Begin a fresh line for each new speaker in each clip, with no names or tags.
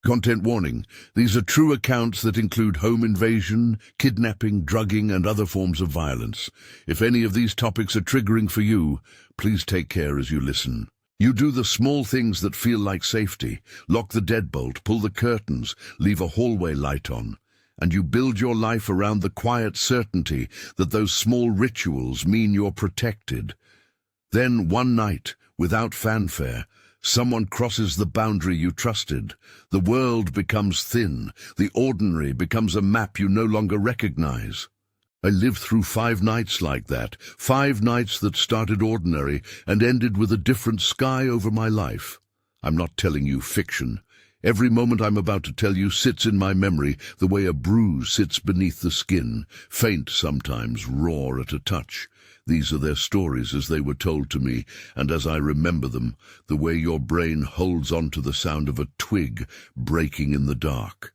Content warning. These are true accounts that include home invasion, kidnapping, drugging, and other forms of violence. If any of these topics are triggering for you, please take care as you listen. You do the small things that feel like safety. Lock the deadbolt, pull the curtains, leave a hallway light on. And you build your life around the quiet certainty that those small rituals mean you're protected. Then one night, without fanfare, someone crosses the boundary you trusted. The world becomes thin. The ordinary becomes a map you no longer recognize. I lived through 5 nights like that. 5 nights that started ordinary and ended with a different sky over my life. I'm not telling you fiction. Every moment I'm about to tell you sits in my memory the way a bruise sits beneath the skin, faint sometimes, raw at a touch. These are their stories as they were told to me, and as I remember them, the way your brain holds on to the sound of a twig breaking in the dark.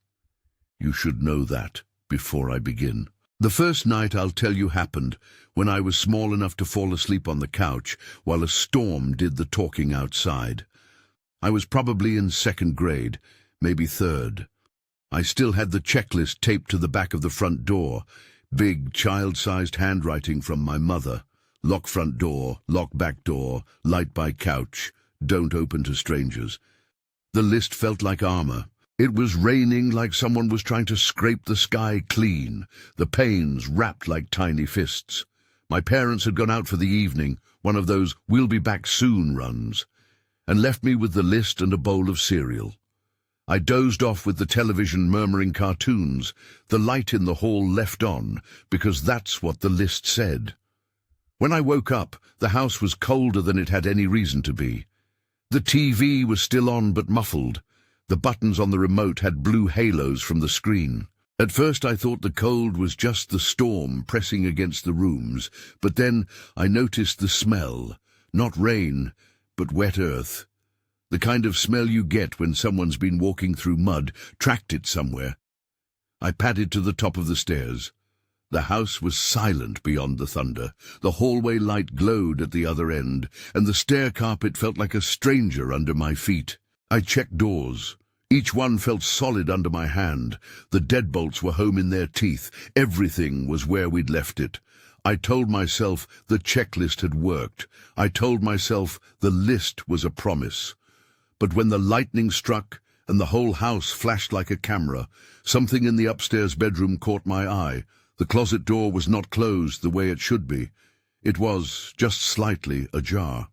You should know that before I begin. The first night I'll tell you happened when I was small enough to fall asleep on the couch while a storm did the talking outside. I was probably in 2nd grade, maybe 3rd. I still had the checklist taped to the back of the front door, big child-sized handwriting from my mother. Lock front door, lock back door, light by couch, don't open to strangers. The list felt like armor. It was raining like someone was trying to scrape the sky clean, the panes wrapped like tiny fists. My parents had gone out for the evening, one of those "we'll be back soon" runs, and left me with the list and a bowl of cereal. I dozed off with the television murmuring cartoons, the light in the hall left on, because that's what the list said. When I woke up, the house was colder than it had any reason to be. The TV was still on but muffled. The buttons on the remote had blue halos from the screen. At first I thought the cold was just the storm pressing against the rooms, but then I noticed the smell, not rain, but wet earth. The kind of smell you get when someone's been walking through mud, tracked it somewhere. I padded to the top of the stairs. The house was silent beyond the thunder. The hallway light glowed at the other end, and the stair carpet felt like a stranger under my feet. I checked doors. Each one felt solid under my hand. The deadbolts were home in their teeth. Everything was where we'd left it. I told myself the checklist had worked. I told myself the list was a promise. But when the lightning struck and the whole house flashed like a camera, something in the upstairs bedroom caught my eye. The closet door was not closed the way it should be. It was, just slightly, ajar.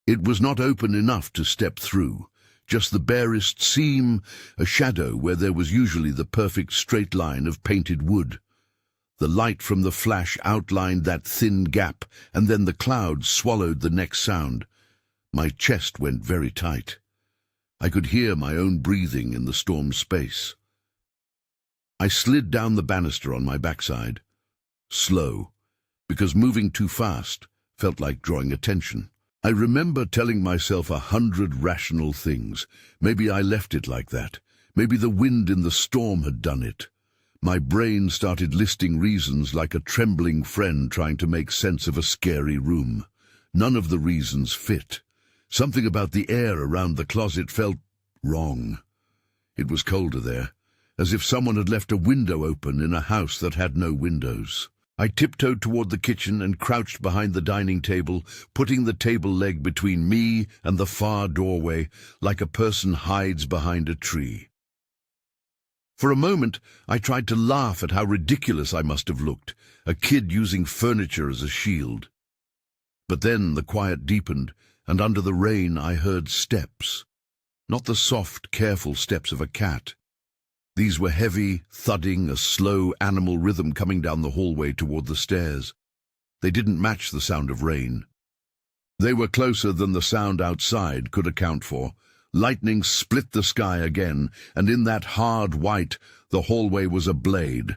It was not open enough to step through. Just the barest seam, a shadow where there was usually the perfect straight line of painted wood. The light from the flash outlined that thin gap, and then the clouds swallowed the next sound. My chest went very tight. I could hear my own breathing in the storm space. I slid down the banister on my backside. Slow, because moving too fast felt like drawing attention. I remember telling myself 100 rational things. Maybe I left it like that. Maybe the wind in the storm had done it. My brain started listing reasons like a trembling friend trying to make sense of a scary room. None of the reasons fit. Something about the air around the closet felt wrong. It was colder there, as if someone had left a window open in a house that had no windows. I tiptoed toward the kitchen and crouched behind the dining table, putting the table leg between me and the far doorway, like a person hides behind a tree. For a moment, I tried to laugh at how ridiculous I must have looked, a kid using furniture as a shield. But then the quiet deepened, and under the rain I heard steps. Not the soft, careful steps of a cat. These were heavy, thudding, a slow animal rhythm coming down the hallway toward the stairs. They didn't match the sound of rain. They were closer than the sound outside could account for. Lightning split the sky again, and in that hard white, the hallway was a blade.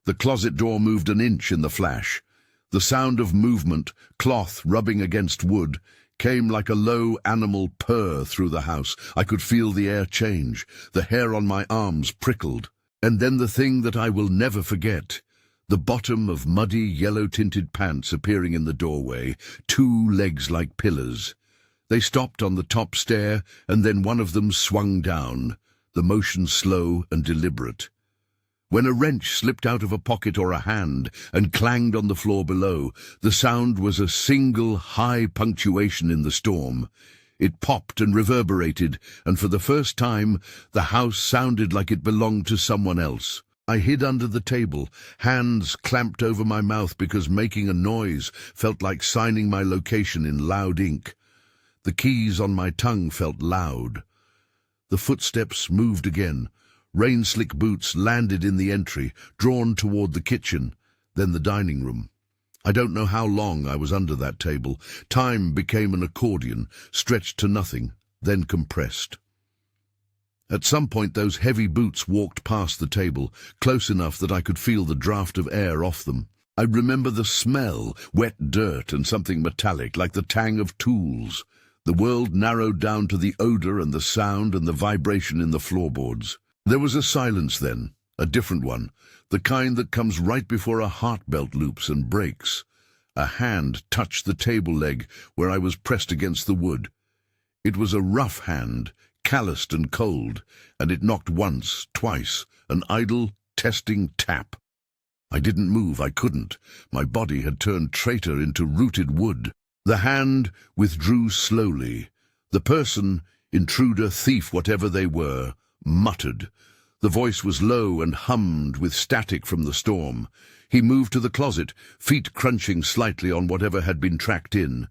The closet door moved an inch in the flash. The sound of movement, cloth rubbing against wood, came like a low animal purr through the house. I could feel the air change. The hair on my arms prickled. And then the thing that I will never forget, the bottom of muddy, yellow-tinted pants appearing in the doorway, 2 legs like pillars. They stopped on the top stair, and then one of them swung down. the motion slow and deliberate. When a wrench slipped out of a pocket or a hand and clanged on the floor below, the sound was a single high punctuation in the storm. It popped and reverberated, and for the first time, the house sounded like it belonged to someone else. I hid under the table, hands clamped over my mouth because making a noise felt like signing my location in loud ink. The keys on my tongue felt loud. The footsteps moved again. Rain-slick boots landed in the entry, drawn toward the kitchen, then the dining room. I don't know how long I was under that table. Time became an accordion, stretched to nothing, then compressed. At some point those heavy boots walked past the table, close enough that I could feel the draft of air off them. I remember the smell, wet dirt and something metallic, like the tang of tools. The world narrowed down to the odor and the sound and the vibration in the floorboards. There was a silence then, a different one, the kind that comes right before a heart belt loops and breaks. A hand touched the table leg where I was pressed against the wood. It was a rough hand, calloused and cold, and it knocked once, twice, an idle, testing tap. I didn't move, I couldn't. My body had turned traitor into rooted wood. The hand withdrew slowly. The person, intruder, thief, whatever they were, muttered. The voice was low and hummed with static from the storm. He moved to the closet, feet crunching slightly on whatever had been tracked in.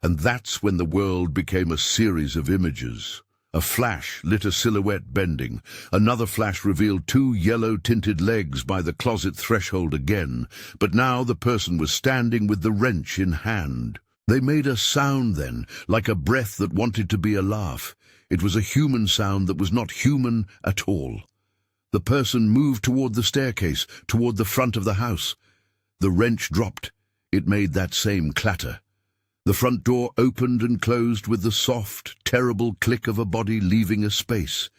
And that's when the world became a series of images. A flash lit a silhouette bending. Another flash revealed two yellow-tinted legs by the closet threshold again. But now the person was standing with the wrench in hand. They made a sound then, like a breath that wanted to be a laugh. It was a human sound that was not human at all. The person moved toward the staircase, toward the front of the house. The wrench dropped. It made that same clatter. The front door opened and closed with the soft, terrible click of a body leaving a space.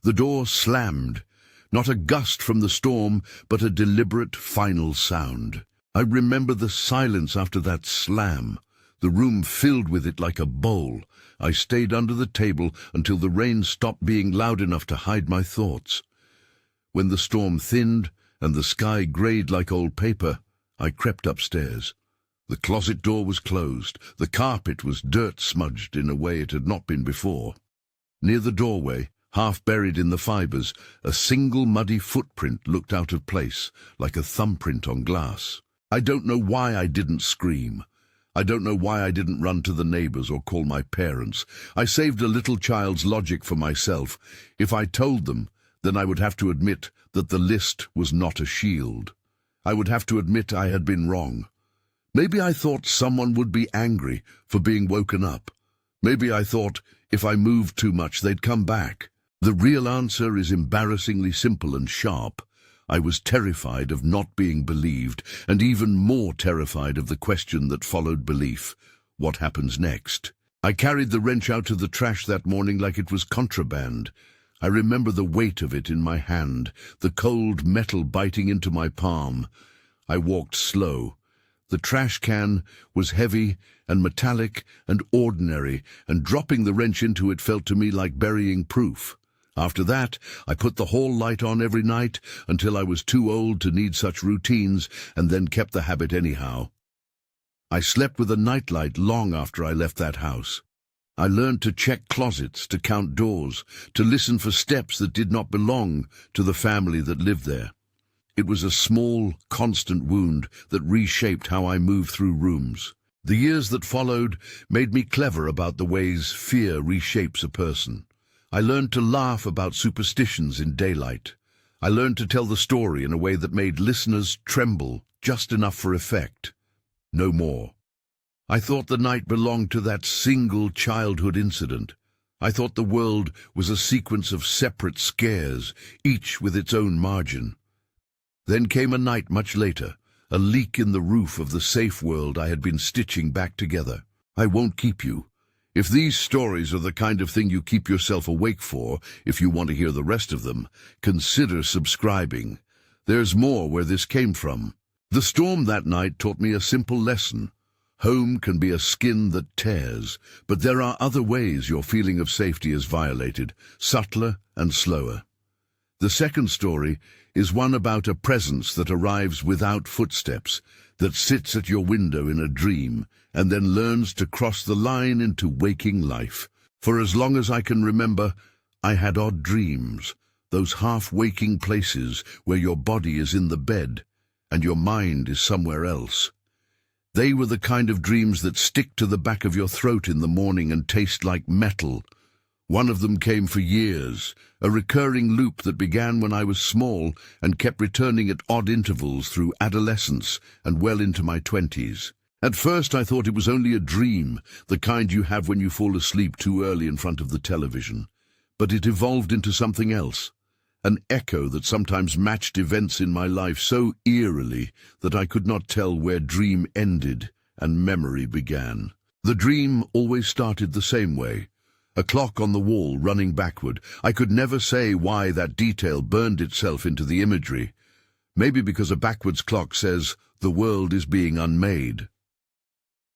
The door slammed. Not a gust from the storm, but a deliberate, final sound. I remember the silence after that slam. The room filled with it like a bowl. I stayed under the table until the rain stopped being loud enough to hide my thoughts. When the storm thinned and the sky grayed like old paper, I crept upstairs. The closet door was closed. The carpet was dirt-smudged in a way it had not been before. Near the doorway, half buried in the fibers, a single muddy footprint looked out of place, like a thumbprint on glass. I don't know why I didn't scream. I don't know why I didn't run to the neighbors or call my parents. I saved a little child's logic for myself. If I told them, then I would have to admit that the list was not a shield. I would have to admit I had been wrong. Maybe I thought someone would be angry for being woken up. Maybe I thought if I moved too much they'd come back. The real answer is embarrassingly simple and sharp. I was terrified of not being believed, and even more terrified of the question that followed belief. What happens next? I carried the wrench out to the trash that morning like it was contraband. I remember the weight of it in my hand, the cold metal biting into my palm. I walked slow. The trash can was heavy and metallic and ordinary, and dropping the wrench into it felt to me like burying proof. After that, I put the hall light on every night until I was too old to need such routines, and then kept the habit anyhow. I slept with a nightlight long after I left that house. I learned to check closets, to count doors, to listen for steps that did not belong to the family that lived there. It was a small, constant wound that reshaped how I moved through rooms. The years that followed made me clever about the ways fear reshapes a person. I learned to laugh about superstitions in daylight. I learned to tell the story in a way that made listeners tremble, just enough for effect. No more. I thought the night belonged to that single childhood incident. I thought the world was a sequence of separate scares, each with its own margin. Then came a night much later, a leak in the roof of the safe world I had been stitching back together. I won't keep you. If these stories are the kind of thing you keep yourself awake for, if you want to hear the rest of them, consider subscribing. There's more where this came from. The storm that night taught me a simple lesson. Home can be a skin that tears, but there are other ways your feeling of safety is violated, subtler and slower. The second story is one about a presence that arrives without footsteps, that sits at your window in a dream, and then learns to cross the line into waking life. For as long as I can remember, I had odd dreams, those half-waking places where your body is in the bed and your mind is somewhere else. They were the kind of dreams that stick to the back of your throat in the morning and taste like metal. One of them came for years, a recurring loop that began when I was small and kept returning at odd intervals through adolescence and well into my 20s. At first I thought it was only a dream, the kind you have when you fall asleep too early in front of the television. But it evolved into something else, an echo that sometimes matched events in my life so eerily that I could not tell where dream ended and memory began. The dream always started the same way, a clock on the wall running backward. I could never say why that detail burned itself into the imagery. Maybe because a backwards clock says, "The world is being unmade."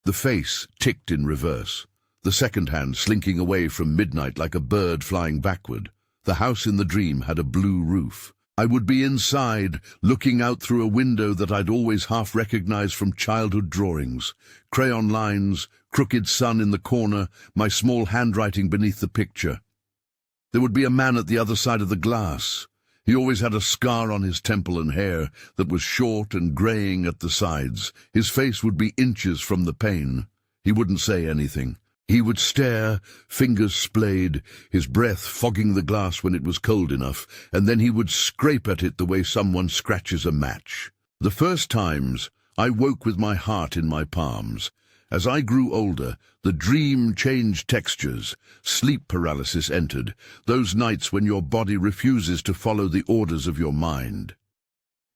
The face ticked in reverse, the second hand slinking away from midnight like a bird flying backward. The house in the dream had a blue roof. I would be inside, looking out through a window that I'd always half recognized from childhood drawings. Crayon lines, crooked sun in the corner, my small handwriting beneath the picture. There would be a man at the other side of the glass. He always had a scar on his temple and hair that was short and graying at the sides. His face would be inches from the pane. He wouldn't say anything. He would stare, fingers splayed, his breath fogging the glass when it was cold enough, and then he would scrape at it the way someone scratches a match. The first times, I woke with my heart in my palms. As I grew older, the dream changed textures. Sleep paralysis entered, those nights when your body refuses to follow the orders of your mind.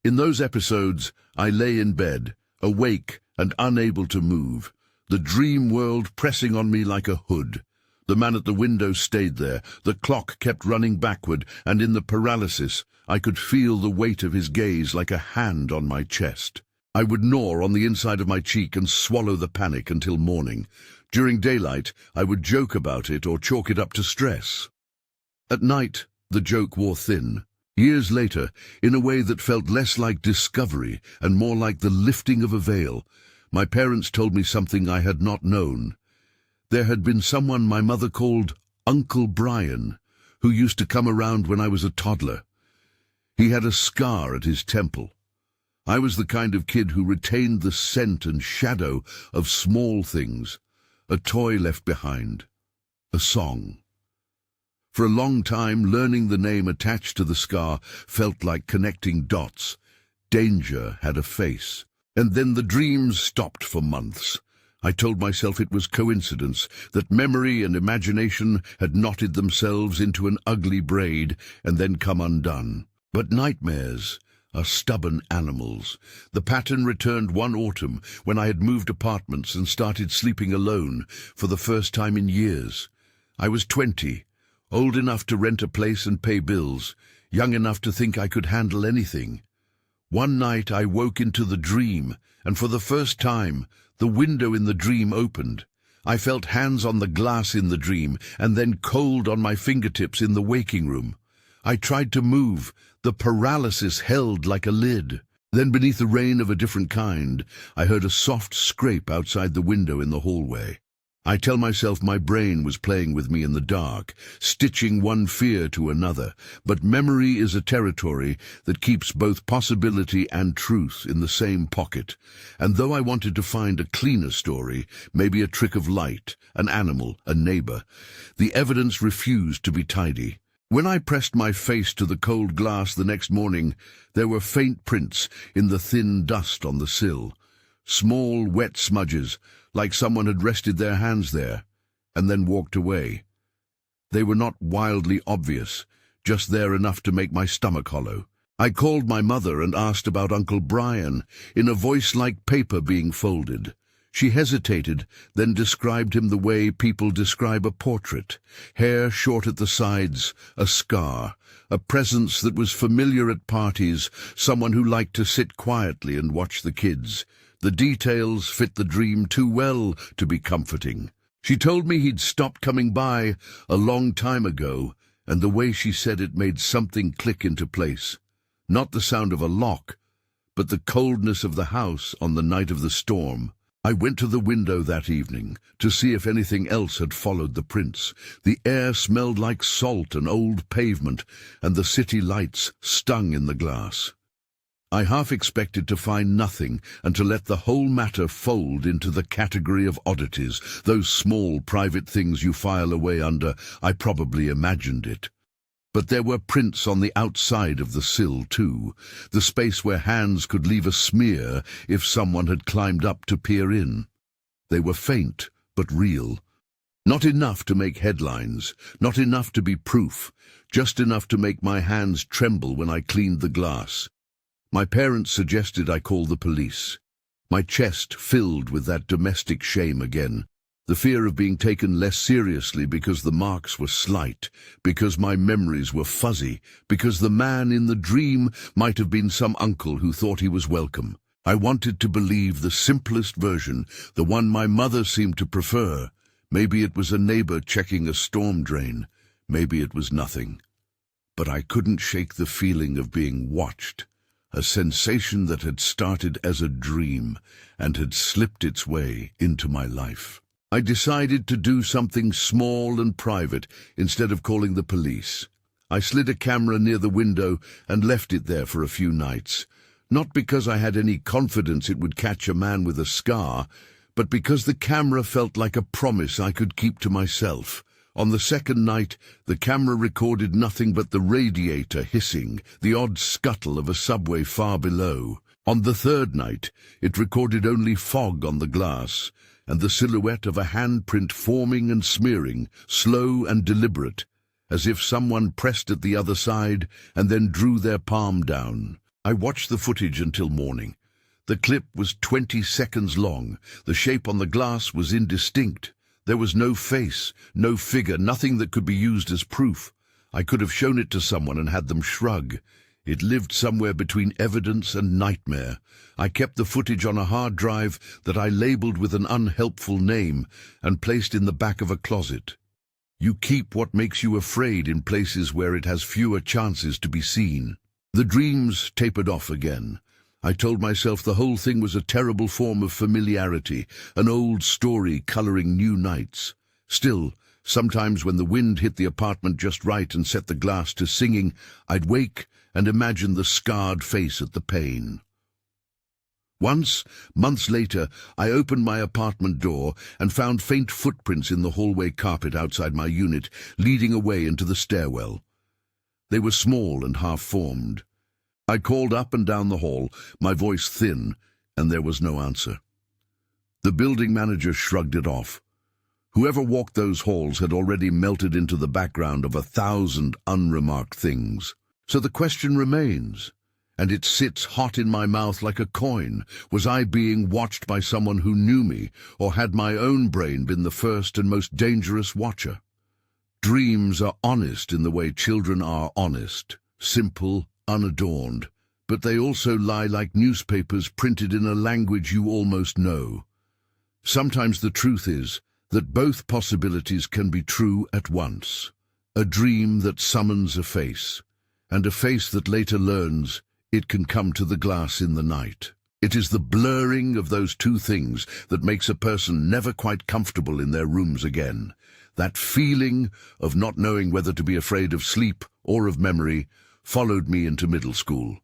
In those episodes, I lay in bed, awake and unable to move, the dream world pressing on me like a hood. The man at the window stayed there, the clock kept running backward, and in the paralysis, I could feel the weight of his gaze like a hand on my chest. I would gnaw on the inside of my cheek and swallow the panic until morning. During daylight, I would joke about it or chalk it up to stress. At night, the joke wore thin. Years later, in a way that felt less like discovery and more like the lifting of a veil, my parents told me something I had not known. There had been someone my mother called Uncle Brian, who used to come around when I was a toddler. He had a scar at his temple. I was the kind of kid who retained the scent and shadow of small things, a toy left behind, a song. For a long time, learning the name attached to the scar felt like connecting dots. Danger had a face. And then the dreams stopped for months. I told myself it was coincidence, that memory and imagination had knotted themselves into an ugly braid and then come undone. But nightmares are stubborn animals. The pattern returned one autumn when I had moved apartments and started sleeping alone for the first time in years. I was 20, old enough to rent a place and pay bills, young enough to think I could handle anything. One night I woke into the dream, and for the first time, the window in the dream opened. I felt hands on the glass in the dream, and then cold on my fingertips in the waking room. I tried to move. The paralysis held like a lid. Then beneath the rain of a different kind, I heard a soft scrape outside the window in the hallway. I tell myself my brain was playing with me in the dark, stitching one fear to another, but memory is a territory that keeps both possibility and truth in the same pocket. And though I wanted to find a cleaner story, maybe a trick of light, an animal, a neighbor, the evidence refused to be tidy. When I pressed my face to the cold glass the next morning, there were faint prints in the thin dust on the sill. Small, wet smudges, like someone had rested their hands there, and then walked away. They were not wildly obvious, just there enough to make my stomach hollow. I called my mother and asked about Uncle Brian, in a voice like paper being folded. She hesitated, then described him the way people describe a portrait. Hair short at the sides, a scar, a presence that was familiar at parties, someone who liked to sit quietly and watch the kids. The details fit the dream too well to be comforting. She told me he'd stopped coming by a long time ago, and the way she said it made something click into place. Not the sound of a lock, but the coldness of the house on the night of the storm. I went to the window that evening to see if anything else had followed the prints. The air smelled like salt and old pavement, and the city lights stung in the glass. I half expected to find nothing and to let the whole matter fold into the category of oddities, those small private things you file away under. I probably imagined it. But there were prints on the outside of the sill too, the space where hands could leave a smear if someone had climbed up to peer in. They were faint, but real. Not enough to make headlines, not enough to be proof, just enough to make my hands tremble when I cleaned the glass. My parents suggested I call the police. My chest filled with that domestic shame again. The fear of being taken less seriously because the marks were slight, because my memories were fuzzy, because the man in the dream might have been some uncle who thought he was welcome. I wanted to believe the simplest version, the one my mother seemed to prefer. Maybe it was a neighbor checking a storm drain. Maybe it was nothing. But I couldn't shake the feeling of being watched, a sensation that had started as a dream and had slipped its way into my life. I decided to do something small and private instead of calling the police. I slid a camera near the window and left it there for a few nights, not because I had any confidence it would catch a man with a scar, but because the camera felt like a promise I could keep to myself. On the second night, the camera recorded nothing but the radiator hissing, the odd scuttle of a subway far below. On the third night, it recorded only fog on the glass, and the silhouette of a handprint forming and smearing, slow and deliberate, as if someone pressed at the other side and then drew their palm down. I watched the footage until morning. The clip was 20 seconds long. The shape on the glass was indistinct. There was no face, no figure, nothing that could be used as proof. I could have shown it to someone and had them shrug. It lived somewhere between evidence and nightmare. I kept the footage on a hard drive that I labeled with an unhelpful name and placed in the back of a closet. You keep what makes you afraid in places where it has fewer chances to be seen. The dreams tapered off again. I told myself the whole thing was a terrible form of familiarity, an old story coloring new nights. Still, sometimes when the wind hit the apartment just right and set the glass to singing, I'd wake and imagine the scarred face at the pane. Once, months later, I opened my apartment door and found faint footprints in the hallway carpet outside my unit, leading away into the stairwell. They were small and half-formed. I called up and down the hall, my voice thin, and there was no answer. The building manager shrugged it off. Whoever walked those halls had already melted into the background of 1,000 unremarked things. So the question remains, and it sits hot in my mouth like a coin. Was I being watched by someone who knew me, or had my own brain been the first and most dangerous watcher? Dreams are honest in the way children are honest, simple, unadorned, but they also lie like newspapers printed in a language you almost know. Sometimes the truth is that both possibilities can be true at once. A dream that summons a face, and a face that later learns it can come to the glass in the night. It is the blurring of those two things that makes a person never quite comfortable in their rooms again. That feeling of not knowing whether to be afraid of sleep or of memory followed me into middle school.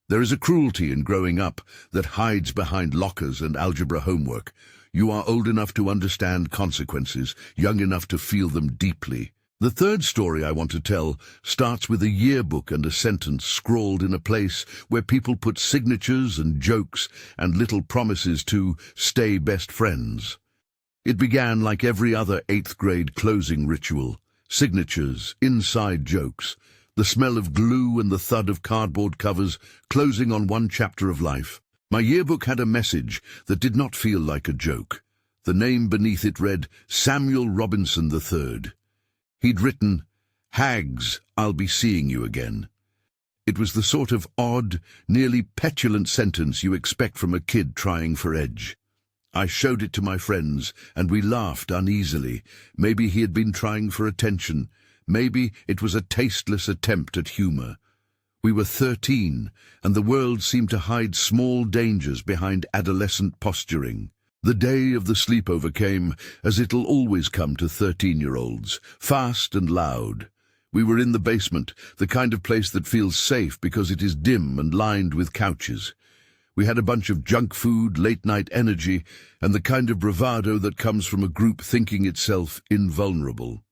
There is a cruelty in growing up that hides behind lockers and algebra homework. You are old enough to understand consequences, young enough to feel them deeply. The third story I want to tell starts with a yearbook and a sentence scrawled in a place where people put signatures and jokes and little promises to stay best friends. It began like every other 8th grade closing ritual. Signatures, inside jokes, the smell of glue and the thud of cardboard covers closing on one chapter of life. My yearbook had a message that did not feel like a joke. The name beneath it read Samuel Robinson III. He'd written, "Hags, I'll be seeing you again." It was the sort of odd, nearly petulant sentence you expect from a kid trying for edge. I showed it to my friends, and we laughed uneasily. Maybe he had been trying for attention. Maybe it was a tasteless attempt at humor. We were 13, and the world seemed to hide small dangers behind adolescent posturing. The day of the sleepover came, as it'll always come to 13-year-olds, fast and loud. We were in the basement, the kind of place that feels safe because it is dim and lined with couches. We had a bunch of junk food, late-night energy, and the kind of bravado that comes from a group thinking itself invulnerable.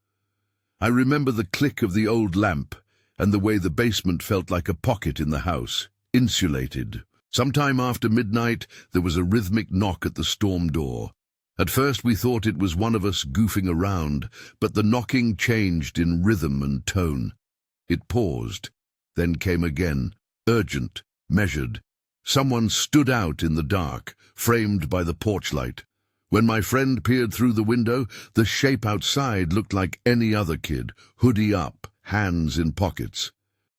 I remember the click of the old lamp and the way the basement felt like a pocket in the house, insulated. Sometime after midnight, there was a rhythmic knock at the storm door. At first we thought it was one of us goofing around, but the knocking changed in rhythm and tone. It paused, then came again, urgent, measured. Someone stood out in the dark, framed by the porch light. When my friend peered through the window, the shape outside looked like any other kid, hoodie up, hands in pockets.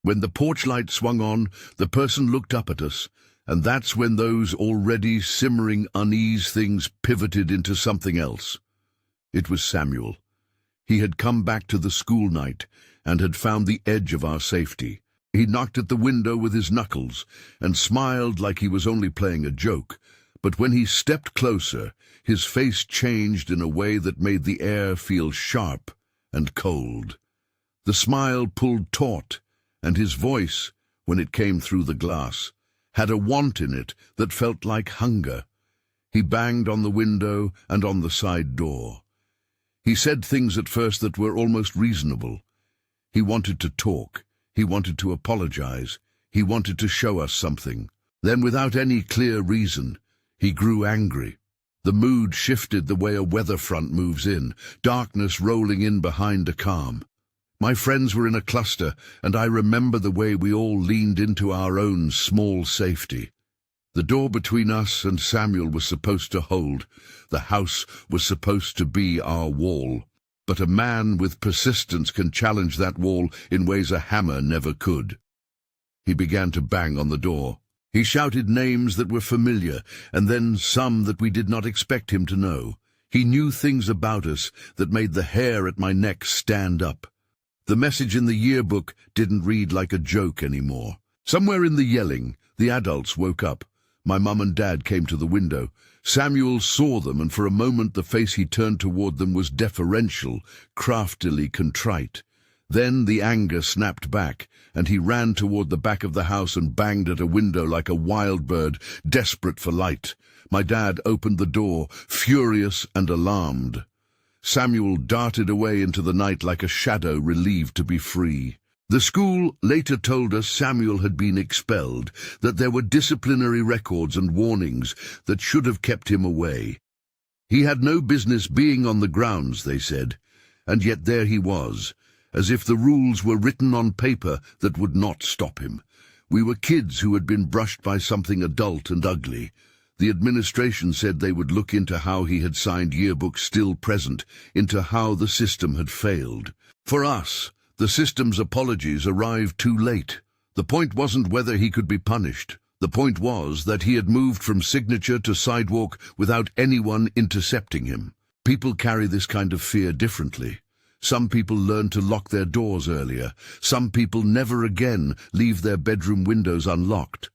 When the porch light swung on, the person looked up at us, and that's when those already simmering unease things pivoted into something else. It was Samuel. He had come back to the school night and had found the edge of our safety. He knocked at the window with his knuckles and smiled like he was only playing a joke, but when he stepped closer, his face changed in a way that made the air feel sharp and cold. The smile pulled taut, and his voice, when it came through the glass, had a want in it that felt like hunger. He banged on the window and on the side door. He said things at first that were almost reasonable. He wanted to talk. He wanted to apologize. He wanted to show us something. Then, without any clear reason, he grew angry. The mood shifted the way a weather front moves in, darkness rolling in behind a calm. My friends were in a cluster, and I remember the way we all leaned into our own small safety. The door between us and Samuel was supposed to hold. The house was supposed to be our wall. But a man with persistence can challenge that wall in ways a hammer never could. He began to bang on the door. He shouted names that were familiar, and then some that we did not expect him to know. He knew things about us that made the hair at my neck stand up. The message in the yearbook didn't read like a joke anymore. Somewhere in the yelling, the adults woke up. My mum and dad came to the window. Samuel saw them, and for a moment the face he turned toward them was deferential, craftily contrite. Then the anger snapped back, and he ran toward the back of the house and banged at a window like a wild bird, desperate for light. My dad opened the door, furious and alarmed. Samuel darted away into the night like a shadow relieved to be free. The school later told us Samuel had been expelled, that there were disciplinary records and warnings that should have kept him away. He had no business being on the grounds, they said, and yet there he was, as if the rules were written on paper that would not stop him. We were kids who had been brushed by something adult and ugly. The administration said they would look into how he had signed yearbooks still present, into how the system had failed. For us, the system's apologies arrived too late. The point wasn't whether he could be punished. The point was that he had moved from signature to sidewalk without anyone intercepting him. People carry this kind of fear differently. Some people learn to lock their doors earlier. Some people never again leave their bedroom windows unlocked.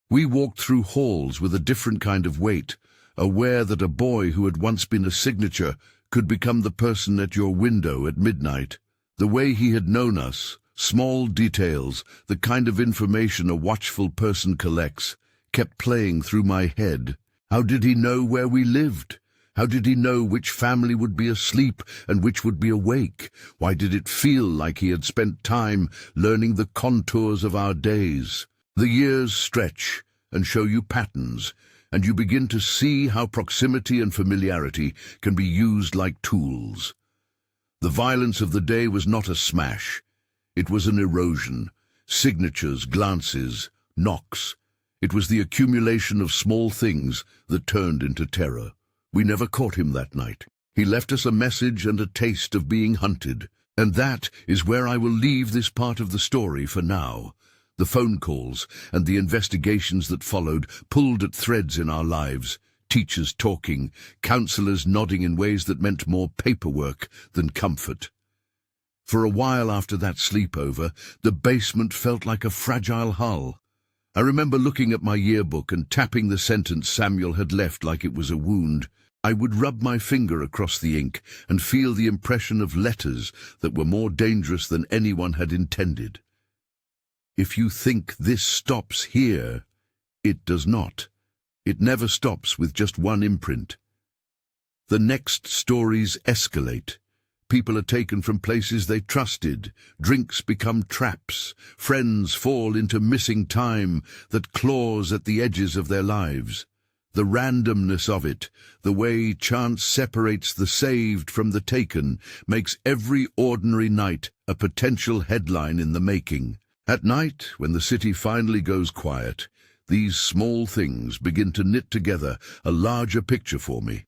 We walked through halls with a different kind of weight, aware that a boy who had once been a signature could become the person at your window at midnight. The way he had known us, small details, the kind of information a watchful person collects, kept playing through my head. How did he know where we lived? How did he know which family would be asleep and which would be awake? Why did it feel like he had spent time learning the contours of our days? The years stretch and show you patterns, and you begin to see how proximity and familiarity can be used like tools. The violence of the day was not a smash. It was an erosion. Signatures, glances, knocks. It was the accumulation of small things that turned into terror. We never caught him that night. He left us a message and a taste of being hunted. And that is where I will leave this part of the story for now. The phone calls and the investigations that followed pulled at threads in our lives. Teachers talking, counselors nodding in ways that meant more paperwork than comfort. For a while after that sleepover, the basement felt like a fragile hull. I remember looking at my yearbook and tapping the sentence Samuel had left like it was a wound. I would rub my finger across the ink and feel the impression of letters that were more dangerous than anyone had intended. If you think this stops here, it does not. It never stops with just one imprint. The next stories escalate. People are taken from places they trusted. Drinks become traps. Friends fall into missing time that claws at the edges of their lives. The randomness of it, the way chance separates the saved from the taken, makes every ordinary night a potential headline in the making. At night, when the city finally goes quiet, these small things begin to knit together a larger picture for me.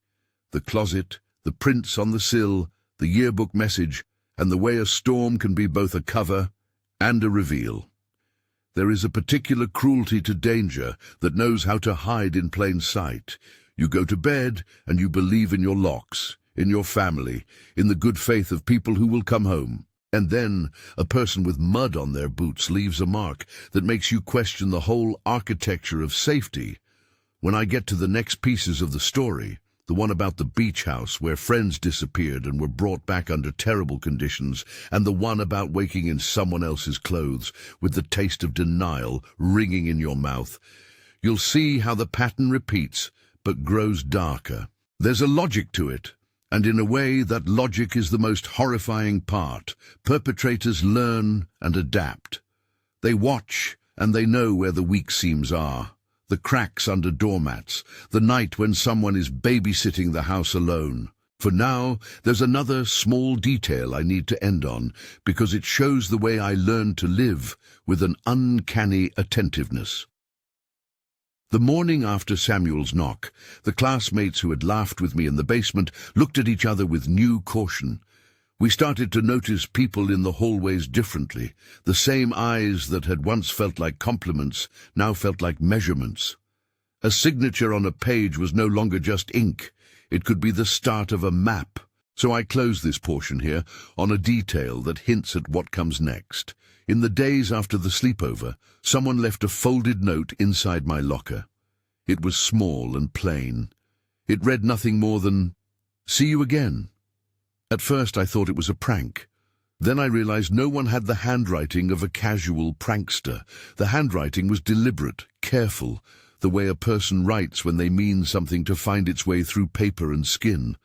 The closet, the prints on the sill, the yearbook message, and the way a storm can be both a cover and a reveal. There is a particular cruelty to danger that knows how to hide in plain sight. You go to bed and you believe in your locks, in your family, in the good faith of people who will come home. And then a person with mud on their boots leaves a mark that makes you question the whole architecture of safety. When I get to the next pieces of the story, the one about the beach house where friends disappeared and were brought back under terrible conditions, and the one about waking in someone else's clothes with the taste of denial ringing in your mouth, you'll see how the pattern repeats but grows darker. There's a logic to it, and in a way that logic is the most horrifying part. Perpetrators learn and adapt. They watch and they know where the weak seams are. The cracks under doormats, the night when someone is babysitting the house alone. For now, there's another small detail I need to end on, because it shows the way I learned to live with an uncanny attentiveness. The morning after Samuel's knock, the classmates who had laughed with me in the basement looked at each other with new caution. We started to notice people in the hallways differently. The same eyes that had once felt like compliments now felt like measurements. A signature on a page was no longer just ink. It could be the start of a map. So I close this portion here on a detail that hints at what comes next. In the days after the sleepover, someone left a folded note inside my locker. It was small and plain. It read nothing more than, "See you again." At first I thought it was a prank. Then I realized no one had the handwriting of a casual prankster. The handwriting was deliberate, careful, the way a person writes when they mean something to find its way through paper and skin.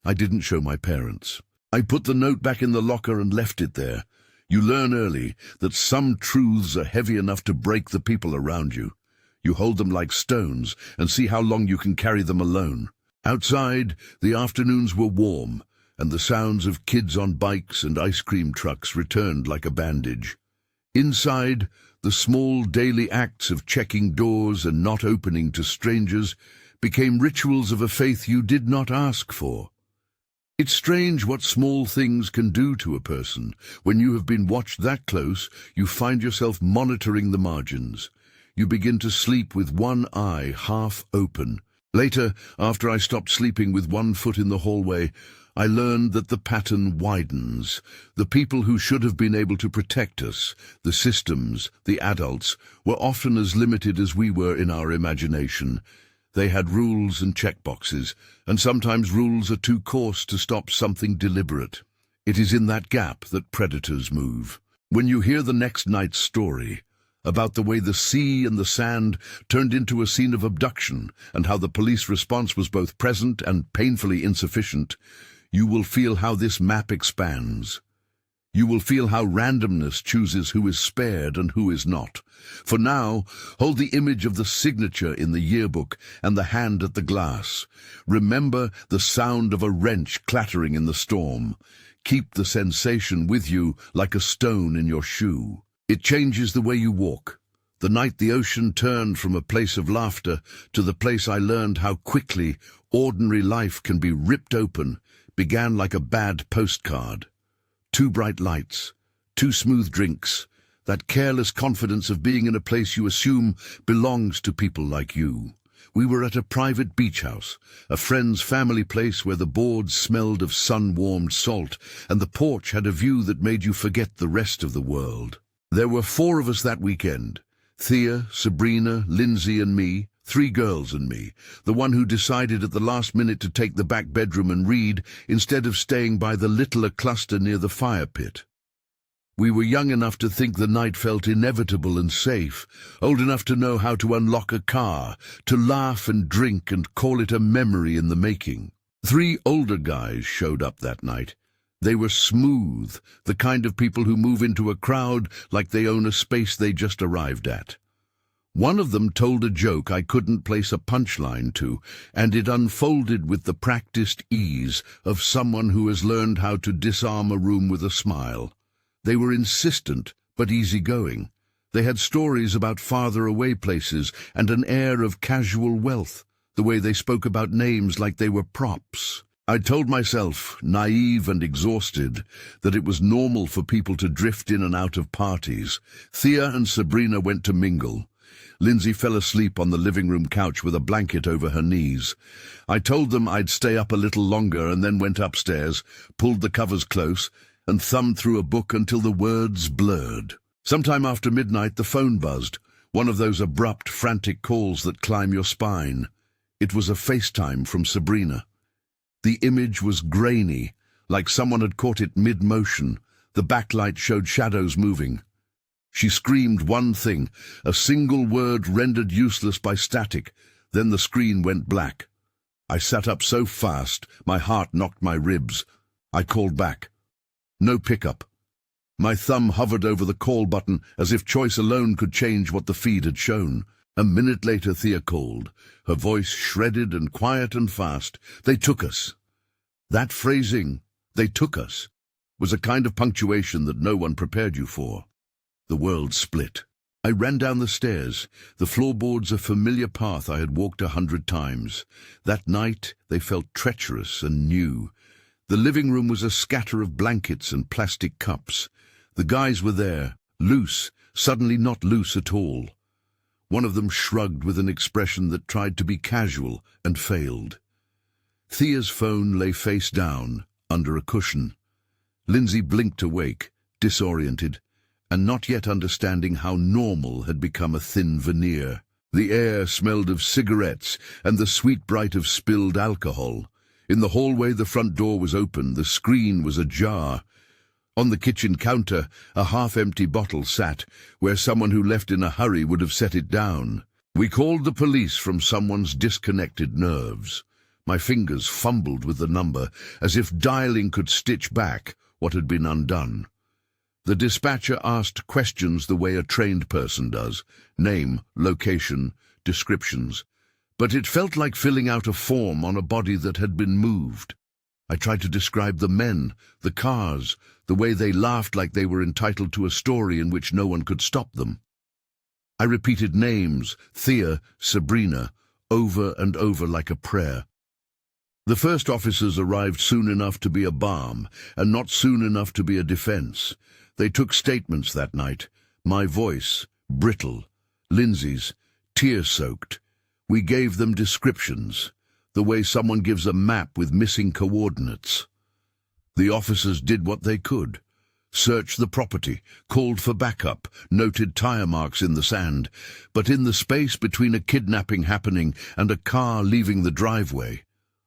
I didn't show my parents. I put the note back in the locker and left it there. You learn early that some truths are heavy enough to break the people around you. You hold them like stones and see how long you can carry them alone. Outside, the afternoons were warm, and the sounds of kids on bikes and ice cream trucks returned like a bandage. Inside, the small daily acts of checking doors and not opening to strangers became rituals of a faith you did not ask for. It's strange what small things can do to a person. When you have been watched that close, you find yourself monitoring the margins. You begin to sleep with one eye half open. Later, after I stopped sleeping with one foot in the hallway, I learned that the pattern widens. The people who should have been able to protect us, the systems, the adults, were often as limited as we were in our imagination. They had rules and checkboxes, and sometimes rules are too coarse to stop something deliberate. It is in that gap that predators move. When you hear the next night's story, about the way the sea and the sand turned into a scene of abduction, and how the police response was both present and painfully insufficient, you will feel how this map expands. You will feel how randomness chooses who is spared and who is not. For now, hold the image of the signature in the yearbook and the hand at the glass. Remember the sound of a wrench clattering in the storm. Keep the sensation with you like a stone in your shoe. It changes the way you walk, The night the ocean turned from a place of laughter to the place I learned how quickly ordinary life can be ripped open began like a bad postcard. Too bright lights, too smooth drinks, that careless confidence of being in a place you assume belongs to people like you. We were at a private beach house, a friend's family place where the boards smelled of sun-warmed salt, and the porch had a view that made you forget the rest of the world. There were 4 of us that weekend. Thea, Sabrina, Lindsay and me, 3 girls and me, the one who decided at the last minute to take the back bedroom and read instead of staying by the littler cluster near the fire pit. We were young enough to think the night felt inevitable and safe, old enough to know how to unlock a car, to laugh and drink and call it a memory in the making. 3 older guys showed up that night. They were smooth, the kind of people who move into a crowd like they own a space they just arrived at. One of them told a joke I couldn't place a punchline to, and it unfolded with the practiced ease of someone who has learned how to disarm a room with a smile. They were insistent, but easygoing. They had stories about farther-away places and an air of casual wealth, the way they spoke about names like they were props. I told myself, naive and exhausted, that it was normal for people to drift in and out of parties. Thea and Sabrina went to mingle. Lindsay fell asleep on the living room couch with a blanket over her knees. I told them I'd stay up a little longer and then went upstairs, pulled the covers close, and thumbed through a book until the words blurred. Sometime after midnight the phone buzzed, one of those abrupt, frantic calls that climb your spine. It was a FaceTime from Sabrina. The image was grainy, like someone had caught it mid-motion. The backlight showed shadows moving. She screamed one thing, a single word rendered useless by static. Then the screen went black. I sat up so fast, my heart knocked my ribs. I called back. No pickup. My thumb hovered over the call button as if choice alone could change what the feed had shown. A minute later Thea called, her voice shredded and quiet and fast. They took us. That phrasing, "they took us," was a kind of punctuation that no one prepared you for. The world split. I ran down the stairs, the floorboards a familiar path I had walked 100 times. That night they felt treacherous and new. The living room was a scatter of blankets and plastic cups. The guys were there, loose, suddenly not loose at all. One of them shrugged with an expression that tried to be casual and failed. Thea's phone lay face down, under a cushion. Lindsay blinked awake, disoriented, and not yet understanding how normal had become a thin veneer. The air smelled of cigarettes and the sweet bright of spilled alcohol. In the hallway the front door was open, the screen was ajar. On the kitchen counter, a half-empty bottle sat, where someone who left in a hurry would have set it down. We called the police from someone's disconnected nerves. My fingers fumbled with the number, as if dialing could stitch back what had been undone. The dispatcher asked questions the way a trained person does, name, location, descriptions. But it felt like filling out a form on a body that had been moved. I tried to describe the men, the cars, the way they laughed like they were entitled to a story in which no one could stop them. I repeated names, Thea, Sabrina, over and over like a prayer. The first officers arrived soon enough to be a balm, and not soon enough to be a defense. They took statements that night. My voice, brittle. Lindsay's, tear-soaked. We gave them descriptions, the way someone gives a map with missing coordinates. The officers did what they could. Searched the property, called for backup, noted tire marks in the sand. But in the space between a kidnapping happening and a car leaving the driveway,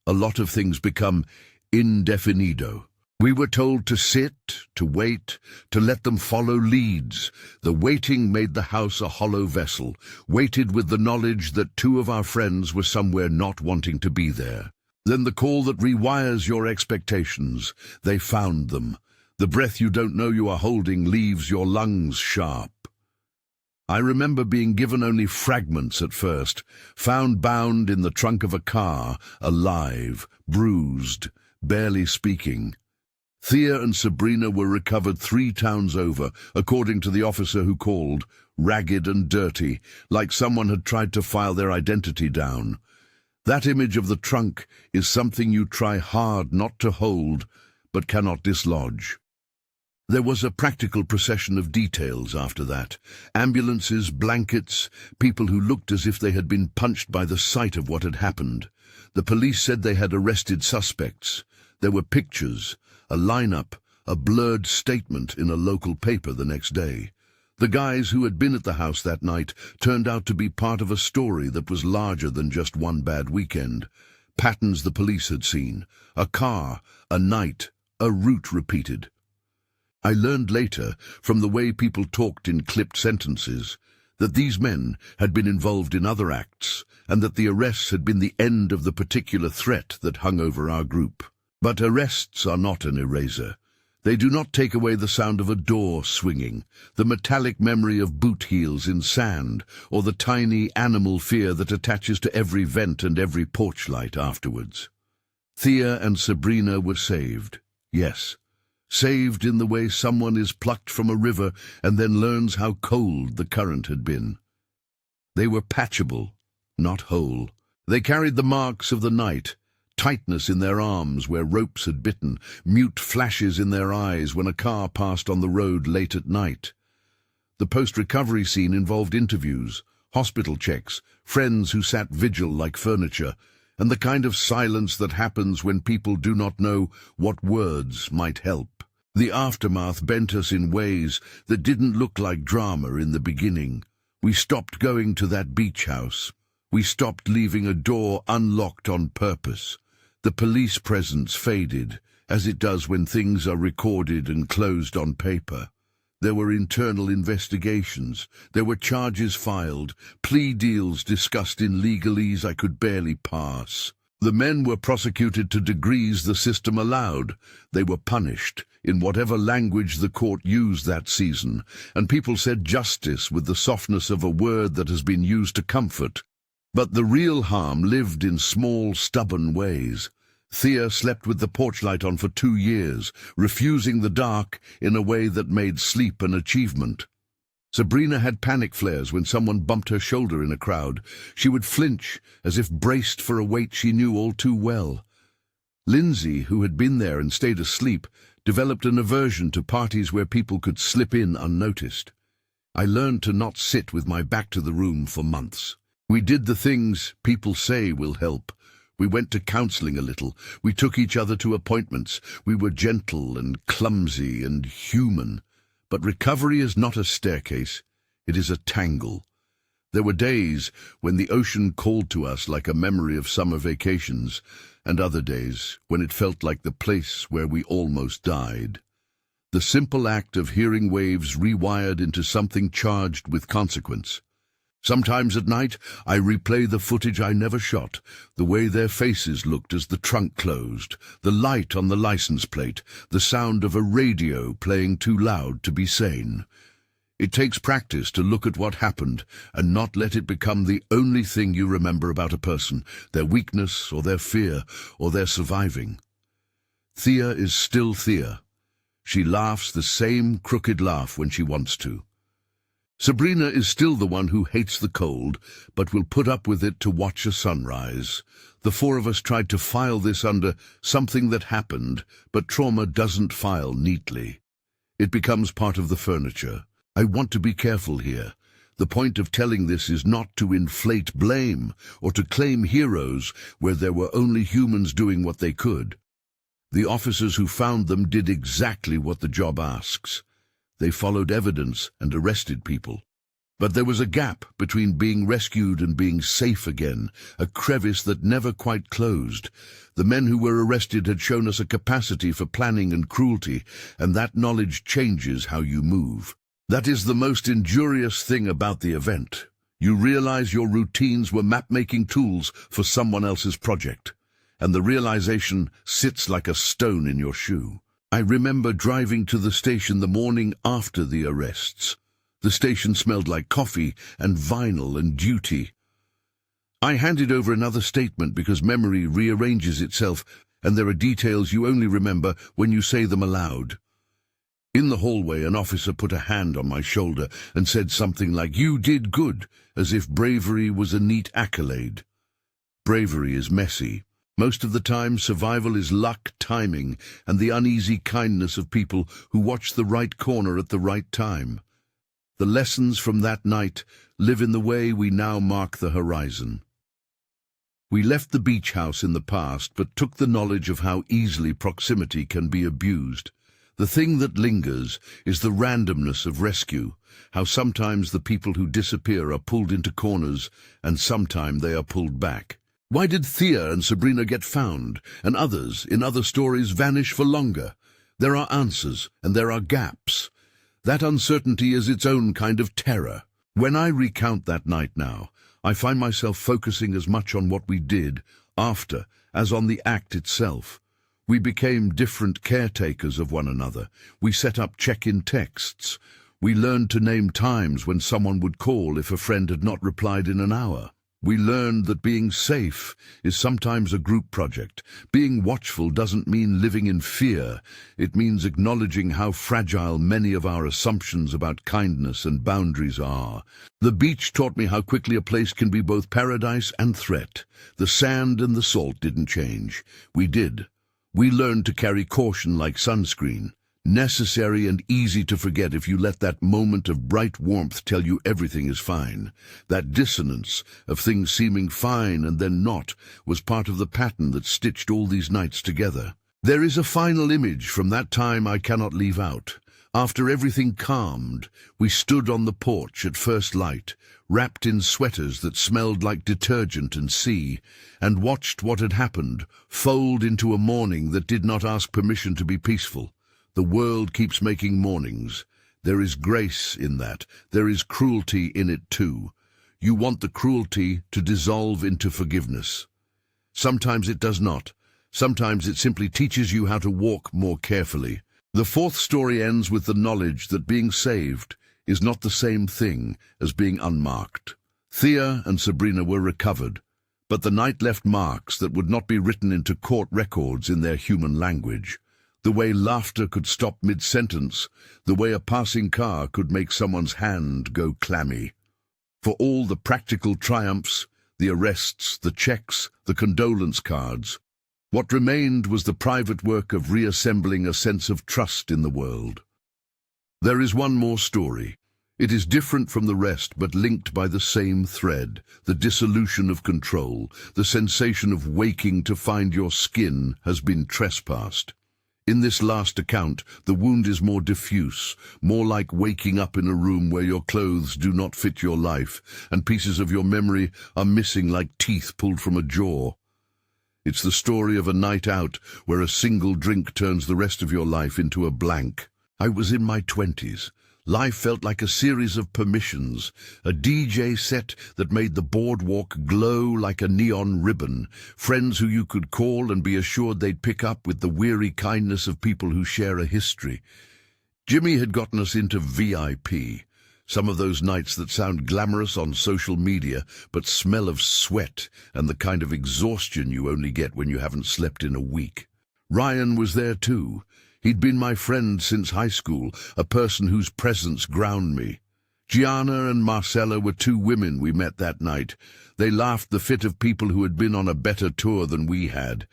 a lot of things become indefinido. We were told to sit, to wait, to let them follow leads. The waiting made the house a hollow vessel, waited with the knowledge that 2 of our friends were somewhere not wanting to be there. Then the call that rewires your expectations. They found them. The breath you don't know you are holding leaves your lungs sharp. I remember being given only fragments at first, found bound in the trunk of a car, alive, bruised, barely speaking. Thea and Sabrina were recovered 3 towns over, according to the officer who called, ragged and dirty, like someone had tried to file their identity down. That image of the trunk is something you try hard not to hold, but cannot dislodge. There was a practical procession of details after that. Ambulances, blankets, people who looked as if they had been punched by the sight of what had happened. The police said they had arrested suspects. There were pictures, a lineup, a blurred statement in a local paper the next day. The guys who had been at the house that night turned out to be part of a story that was larger than just one bad weekend. Patterns the police had seen. A car, a night, a route repeated. I learned later, from the way people talked in clipped sentences, that these men had been involved in other acts, and that the arrests had been the end of the particular threat that hung over our group. But arrests are not an eraser. They do not take away the sound of a door swinging, the metallic memory of boot heels in sand, or the tiny animal fear that attaches to every vent and every porch light afterwards. Thea and Sabrina were saved, yes. Saved in the way someone is plucked from a river and then learns how cold the current had been. They were patchable, not whole. They carried the marks of the night, tightness in their arms where ropes had bitten, mute flashes in their eyes when a car passed on the road late at night. The post-recovery scene involved interviews, hospital checks, friends who sat vigil like furniture, and the kind of silence that happens when people do not know what words might help. The aftermath bent us in ways that didn't look like drama in the beginning. We stopped going to that beach house. We stopped leaving a door unlocked on purpose. The police presence faded, as it does when things are recorded and closed on paper. There were internal investigations. There were charges filed, plea deals discussed in legalese I could barely pass. The men were prosecuted to degrees the system allowed. They were punished, in whatever language the court used that season, and people said justice with the softness of a word that has been used to comfort. But the real harm lived in small, stubborn ways. Thea slept with the porch light on for 2 years, refusing the dark in a way that made sleep an achievement. Sabrina had panic flares when someone bumped her shoulder in a crowd. She would flinch, as if braced for a weight she knew all too well. Lindsay, who had been there and stayed asleep, developed an aversion to parties where people could slip in unnoticed. I learned to not sit with my back to the room for months. We did the things people say will help. We went to counseling a little. We took each other to appointments. We were gentle and clumsy and human. But recovery is not a staircase. It is a tangle. There were days when the ocean called to us like a memory of summer vacations, and other days when it felt like the place where we almost died. The simple act of hearing waves rewired into something charged with consequence. Sometimes at night, I replay the footage I never shot, the way their faces looked as the trunk closed, the light on the license plate, the sound of a radio playing too loud to be sane. It takes practice to look at what happened and not let it become the only thing you remember about a person, their weakness or their fear or their surviving. Thea is still Thea. She laughs the same crooked laugh when she wants to. Sabrina is still the one who hates the cold, but will put up with it to watch a sunrise. The 4 of us tried to file this under something that happened, but trauma doesn't file neatly. It becomes part of the furniture. I want to be careful here. The point of telling this is not to inflate blame or to claim heroes where there were only humans doing what they could. The officers who found them did exactly what the job asks. They followed evidence and arrested people. But there was a gap between being rescued and being safe again, a crevice that never quite closed. The men who were arrested had shown us a capacity for planning and cruelty, and that knowledge changes how you move. That is the most injurious thing about the event. You realize your routines were map-making tools for someone else's project, and the realization sits like a stone in your shoe. I remember driving to the station the morning after the arrests. The station smelled like coffee and vinyl and duty. I handed over another statement because memory rearranges itself, and there are details you only remember when you say them aloud. In the hallway, an officer put a hand on my shoulder and said something like, "You did good," as if bravery was a neat accolade. Bravery is messy. Most of the time, survival is luck, timing, and the uneasy kindness of people who watch the right corner at the right time. The lessons from that night live in the way we now mark the horizon. We left the beach house in the past, but took the knowledge of how easily proximity can be abused. The thing that lingers is the randomness of rescue, how sometimes the people who disappear are pulled into corners, and sometimes they are pulled back. Why did Thea and Sabrina get found, and others, in other stories, vanish for longer? There are answers, and there are gaps. That uncertainty is its own kind of terror. When I recount that night now, I find myself focusing as much on what we did after as on the act itself. We became different caretakers of one another. We set up check-in texts. We learned to name times when someone would call if a friend had not replied in an hour. We learned that being safe is sometimes a group project. Being watchful doesn't mean living in fear. It means acknowledging how fragile many of our assumptions about kindness and boundaries are. The beach taught me how quickly a place can be both paradise and threat. The sand and the salt didn't change. We did. We learned to carry caution like sunscreen. Necessary and easy to forget if you let that moment of bright warmth tell you everything is fine. That dissonance of things seeming fine and then not was part of the pattern that stitched all these nights together. There is a final image from that time I cannot leave out. After everything calmed, we stood on the porch at first light, wrapped in sweaters that smelled like detergent and sea, and watched what had happened fold into a morning that did not ask permission to be peaceful. The world keeps making mornings. There is grace in that. There is cruelty in it too. You want the cruelty to dissolve into forgiveness. Sometimes it does not. Sometimes it simply teaches you how to walk more carefully. The fourth story ends with the knowledge that being saved is not the same thing as being unmarked. Thea and Sabrina were recovered, but the night left marks that would not be written into court records in their human language. The way laughter could stop mid-sentence, the way a passing car could make someone's hand go clammy. For all the practical triumphs, the arrests, the checks, the condolence cards, what remained was the private work of reassembling a sense of trust in the world. There is one more story. It is different from the rest, but linked by the same thread, the dissolution of control, the sensation of waking to find your skin has been trespassed. In this last account, the wound is more diffuse, more like waking up in a room where your clothes do not fit your life, and pieces of your memory are missing like teeth pulled from a jaw. It's the story of a night out where a single drink turns the rest of your life into a blank. I was in my 20s. Life felt like a series of permissions, a DJ set that made the boardwalk glow like a neon ribbon, friends who you could call and be assured they'd pick up with the weary kindness of people who share a history. Jimmy had gotten us into VIP, some of those nights that sound glamorous on social media but smell of sweat and the kind of exhaustion you only get when you haven't slept in a week. Ryan was there too. He'd been my friend since high school, a person whose presence ground me. Gianna and Marcella were two women we met that night. They laughed the fit of people who had been on a better tour than we had.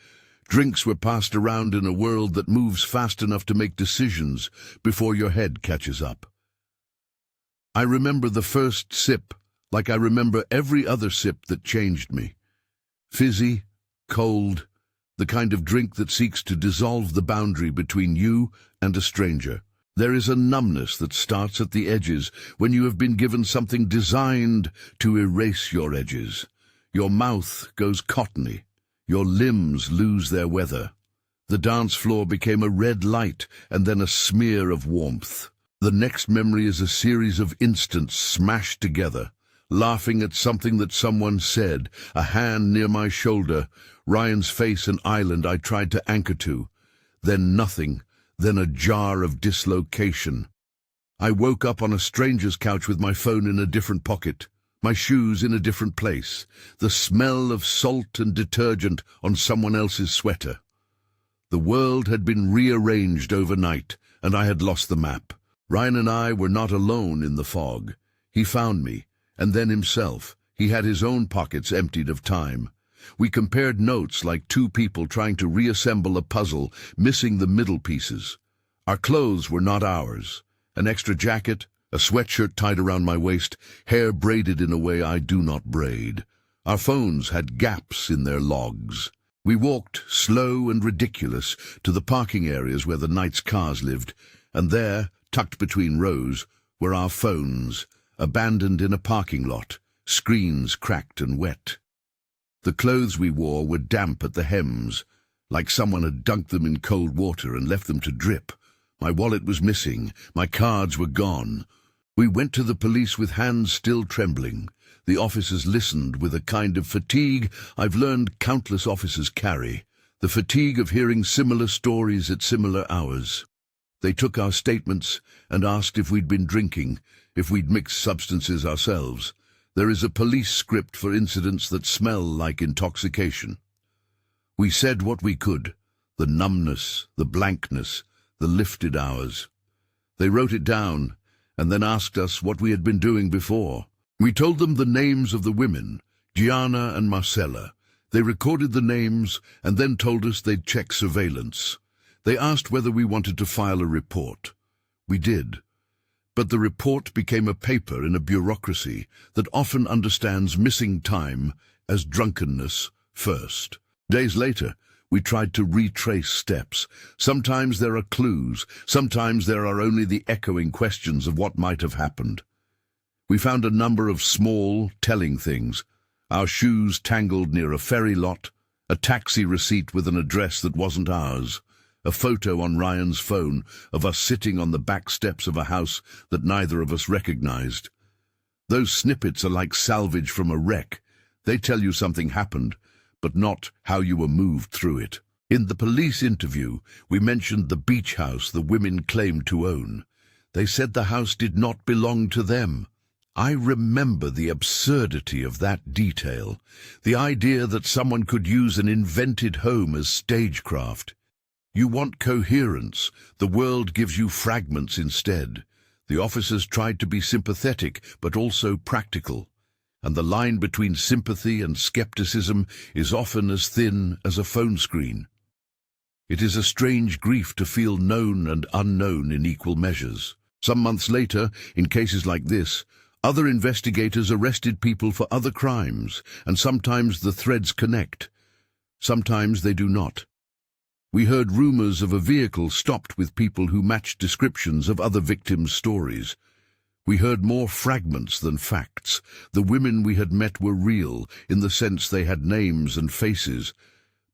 Drinks were passed around in a world that moves fast enough to make decisions before your head catches up. I remember the first sip like I remember every other sip that changed me. Fizzy, cold, the kind of drink that seeks to dissolve the boundary between you and a stranger. There is a numbness that starts at the edges when you have been given something designed to erase your edges. Your mouth goes cottony. Your limbs lose their weather. The dance floor became a red light and then a smear of warmth. The next memory is a series of instants smashed together. Laughing at something that someone said, a hand near my shoulder, Ryan's face an island I tried to anchor to. Then nothing, then a jar of dislocation. I woke up on a stranger's couch with my phone in a different pocket, my shoes in a different place, the smell of salt and detergent on someone else's sweater. The world had been rearranged overnight, and I had lost the map. Ryan and I were not alone in the fog. He found me, and then himself. He had his own pockets emptied of time. We compared notes like two people trying to reassemble a puzzle, missing the middle pieces. Our clothes were not ours. An extra jacket, a sweatshirt tied around my waist, hair braided in a way I do not braid. Our phones had gaps in their logs. We walked, slow and ridiculous, to the parking areas where the night's cars lived, and there, tucked between rows, were our phones, abandoned in a parking lot, screens cracked and wet. The clothes we wore were damp at the hems, like someone had dunked them in cold water and left them to drip. My wallet was missing, my cards were gone. We went to the police with hands still trembling. The officers listened with a kind of fatigue I've learned countless officers carry, the fatigue of hearing similar stories at similar hours. They took our statements and asked if we'd been drinking, if we'd mixed substances ourselves. There is a police script for incidents that smell like intoxication. We said what we could, the numbness, the blankness, the lifted hours. They wrote it down and then asked us what we had been doing before. We told them the names of the women, Gianna and Marcella. They recorded the names and then told us they'd check surveillance. They asked whether we wanted to file a report. We did. But the report became a paper in a bureaucracy that often understands missing time as drunkenness first. Days later, we tried to retrace steps. Sometimes there are clues, sometimes there are only the echoing questions of what might have happened. We found a number of small, telling things. Our shoes tangled near a ferry lot, a taxi receipt with an address that wasn't ours, a photo on Ryan's phone of us sitting on the back steps of a house that neither of us recognized. Those snippets are like salvage from a wreck. They tell you something happened, but not how you were moved through it. In the police interview, we mentioned the beach house the women claimed to own. They said the house did not belong to them. I remember the absurdity of that detail, the idea that someone could use an invented home as stagecraft. You want coherence, the world gives you fragments instead. The officers tried to be sympathetic, but also practical. And the line between sympathy and skepticism is often as thin as a phone screen. It is a strange grief to feel known and unknown in equal measures. Some months later, in cases like this, other investigators arrested people for other crimes, and sometimes the threads connect. Sometimes they do not. We heard rumors of a vehicle stopped with people who matched descriptions of other victims' stories. We heard more fragments than facts. The women we had met were real, in the sense they had names and faces,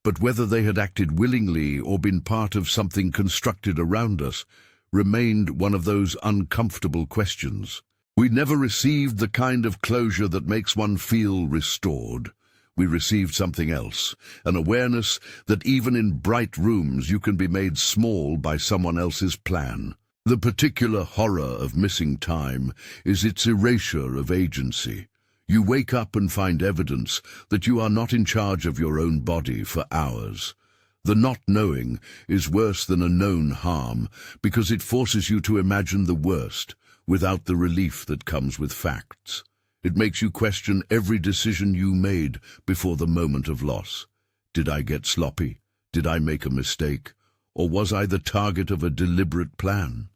but whether they had acted willingly or been part of something constructed around us remained one of those uncomfortable questions. We never received the kind of closure that makes one feel restored. We received something else, an awareness that even in bright rooms you can be made small by someone else's plan. The particular horror of missing time is its erasure of agency. You wake up and find evidence that you are not in charge of your own body for hours. The not knowing is worse than a known harm because it forces you to imagine the worst without the relief that comes with facts. It makes you question every decision you made before the moment of loss. Did I get sloppy? Did I make a mistake? Or was I the target of a deliberate plan?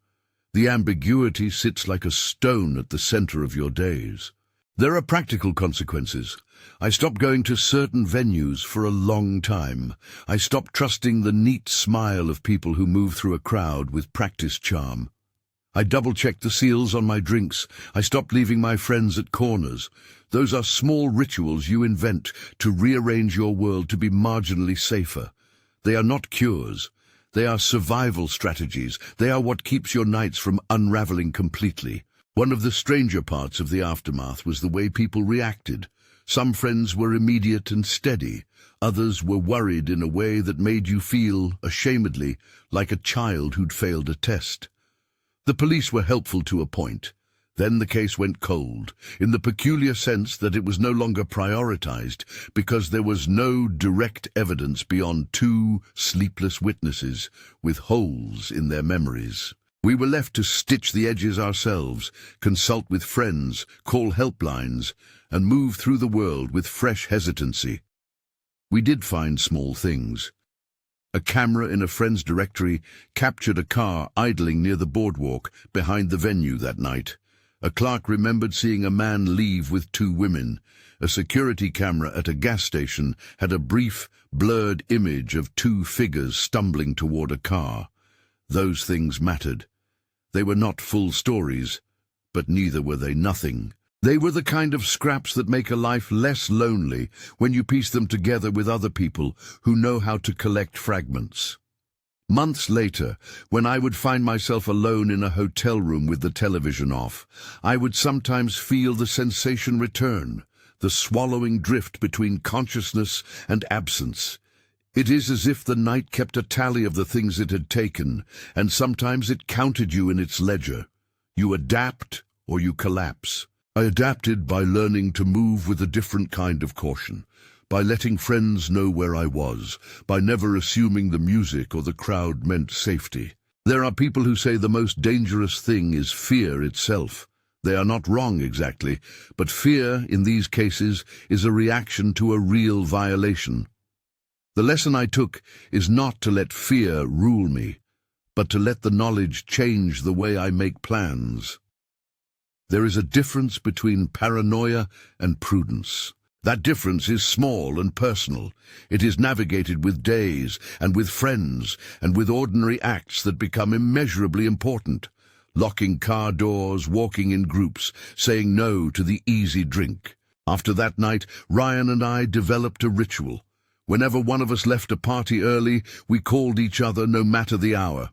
The ambiguity sits like a stone at the center of your days. There are practical consequences. I stopped going to certain venues for a long time. I stopped trusting the neat smile of people who move through a crowd with practiced charm. I double-checked the seals on my drinks. I stopped leaving my friends at corners. Those are small rituals you invent to rearrange your world to be marginally safer. They are not cures. They are survival strategies. They are what keeps your nights from unraveling completely. One of the stranger parts of the aftermath was the way people reacted. Some friends were immediate and steady. Others were worried in a way that made you feel, ashamedly, like a child who'd failed a test. The police were helpful to a point. Then the case went cold, in the peculiar sense that it was no longer prioritized, because there was no direct evidence beyond two sleepless witnesses with holes in their memories. We were left to stitch the edges ourselves, consult with friends, call helplines, and move through the world with fresh hesitancy. We did find small things. A camera in a friend's directory captured a car idling near the boardwalk behind the venue that night. A clerk remembered seeing a man leave with two women. A security camera at a gas station had a brief, blurred image of two figures stumbling toward a car. Those things mattered. They were not full stories, but neither were they nothing. They were the kind of scraps that make a life less lonely when you piece them together with other people who know how to collect fragments. Months later, when I would find myself alone in a hotel room with the television off, I would sometimes feel the sensation return, the swallowing drift between consciousness and absence. It is as if the night kept a tally of the things it had taken, and sometimes it counted you in its ledger. You adapt or you collapse. I adapted by learning to move with a different kind of caution, by letting friends know where I was, by never assuming the music or the crowd meant safety. There are people who say the most dangerous thing is fear itself. They are not wrong exactly, but fear, in these cases, is a reaction to a real violation. The lesson I took is not to let fear rule me, but to let the knowledge change the way I make plans. There is a difference between paranoia and prudence. That difference is small and personal. It is navigated with days and with friends and with ordinary acts that become immeasurably important. Locking car doors, walking in groups, saying no to the easy drink. After that night, Ryan and I developed a ritual. Whenever one of us left a party early, we called each other no matter the hour.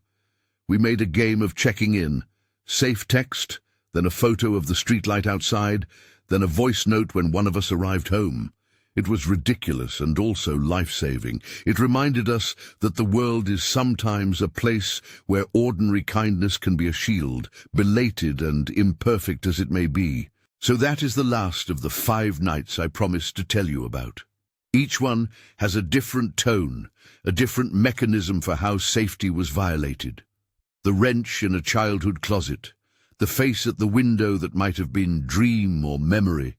We made a game of checking in. Safe text, then a photo of the streetlight outside, then a voice note when one of us arrived home. It was ridiculous and also life-saving. It reminded us that the world is sometimes a place where ordinary kindness can be a shield, belated and imperfect as it may be. So that is the last of the 5 nights I promised to tell you about. Each one has a different tone, a different mechanism for how safety was violated. The wrench in a childhood closet, the face at the window that might have been dream or memory,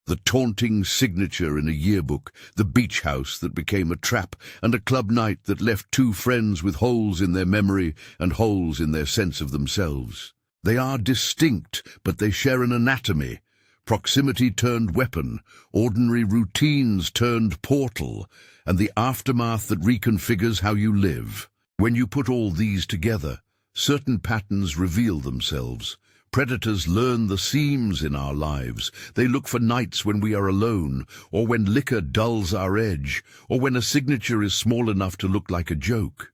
the taunting signature in a yearbook, the beach house that became a trap, and a club night that left 2 friends with holes in their memory and holes in their sense of themselves. They are distinct, but they share an anatomy. Proximity turned weapon, ordinary routines turned portal, and the aftermath that reconfigures how you live. When you put all these together, certain patterns reveal themselves. Predators learn the seams in our lives. They look for nights when we are alone, or when liquor dulls our edge, or when a signature is small enough to look like a joke.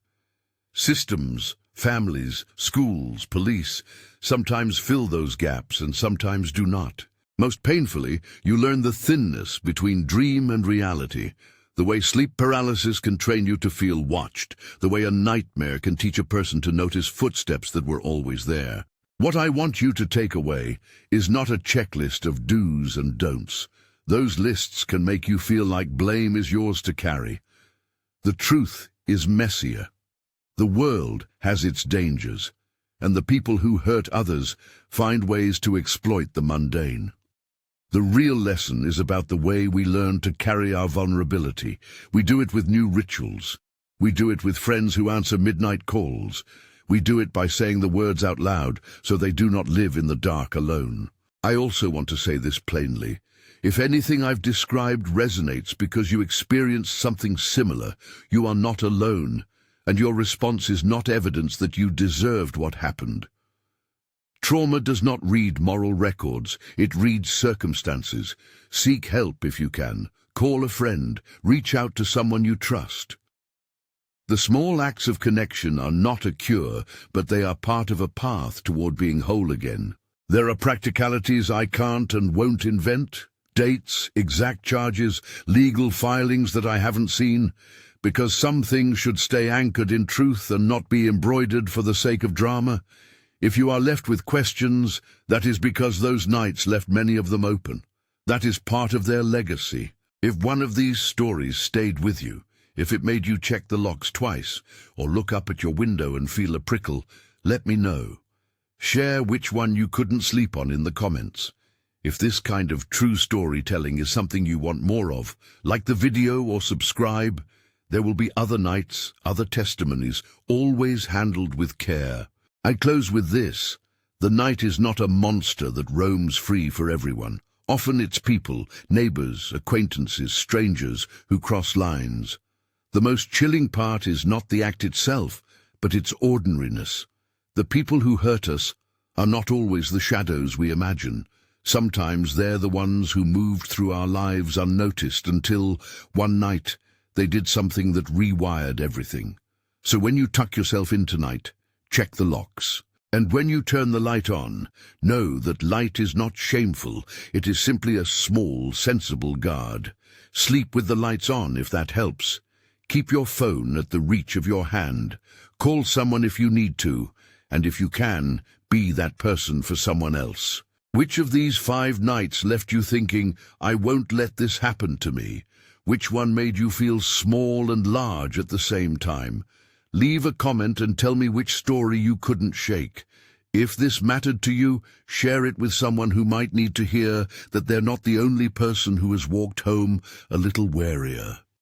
Systems, families, schools, police, sometimes fill those gaps and sometimes do not. Most painfully, you learn the thinness between dream and reality, the way sleep paralysis can train you to feel watched, the way a nightmare can teach a person to notice footsteps that were always there. What I want you to take away is not a checklist of do's and don'ts. Those lists can make you feel like blame is yours to carry. The truth is messier. The world has its dangers, and the people who hurt others find ways to exploit the mundane. The real lesson is about the way we learn to carry our vulnerability. We do it with new rituals. We do it with friends who answer midnight calls. We do it by saying the words out loud so they do not live in the dark alone. I also want to say this plainly. If anything I've described resonates because you experienced something similar, you are not alone, and your response is not evidence that you deserved what happened. Trauma does not read moral records, it reads circumstances. Seek help if you can. Call a friend. Reach out to someone you trust. The small acts of connection are not a cure, but they are part of a path toward being whole again. There are practicalities I can't and won't invent, dates, exact charges, legal filings that I haven't seen, because some things should stay anchored in truth and not be embroidered for the sake of drama. If you are left with questions, that is because those nights left many of them open. That is part of their legacy. If one of these stories stayed with you, if it made you check the locks twice, or look up at your window and feel a prickle, let me know. Share which one you couldn't sleep on in the comments. If this kind of true storytelling is something you want more of, like the video or subscribe. There will be other nights, other testimonies, always handled with care. I close with this. The night is not a monster that roams free for everyone. Often it's people, neighbors, acquaintances, strangers who cross lines. The most chilling part is not the act itself, but its ordinariness. The people who hurt us are not always the shadows we imagine. Sometimes they're the ones who moved through our lives unnoticed until, one night, they did something that rewired everything. So when you tuck yourself in tonight, check the locks. And when you turn the light on, know that light is not shameful. It is simply a small, sensible guard. Sleep with the lights on if that helps. Keep your phone at the reach of your hand. Call someone if you need to. And if you can, be that person for someone else. Which of these 5 nights left you thinking, I won't let this happen to me? Which one made you feel small and large at the same time? Leave a comment and tell me which story you couldn't shake. If this mattered to you, share it with someone who might need to hear that they're not the only person who has walked home a little warier.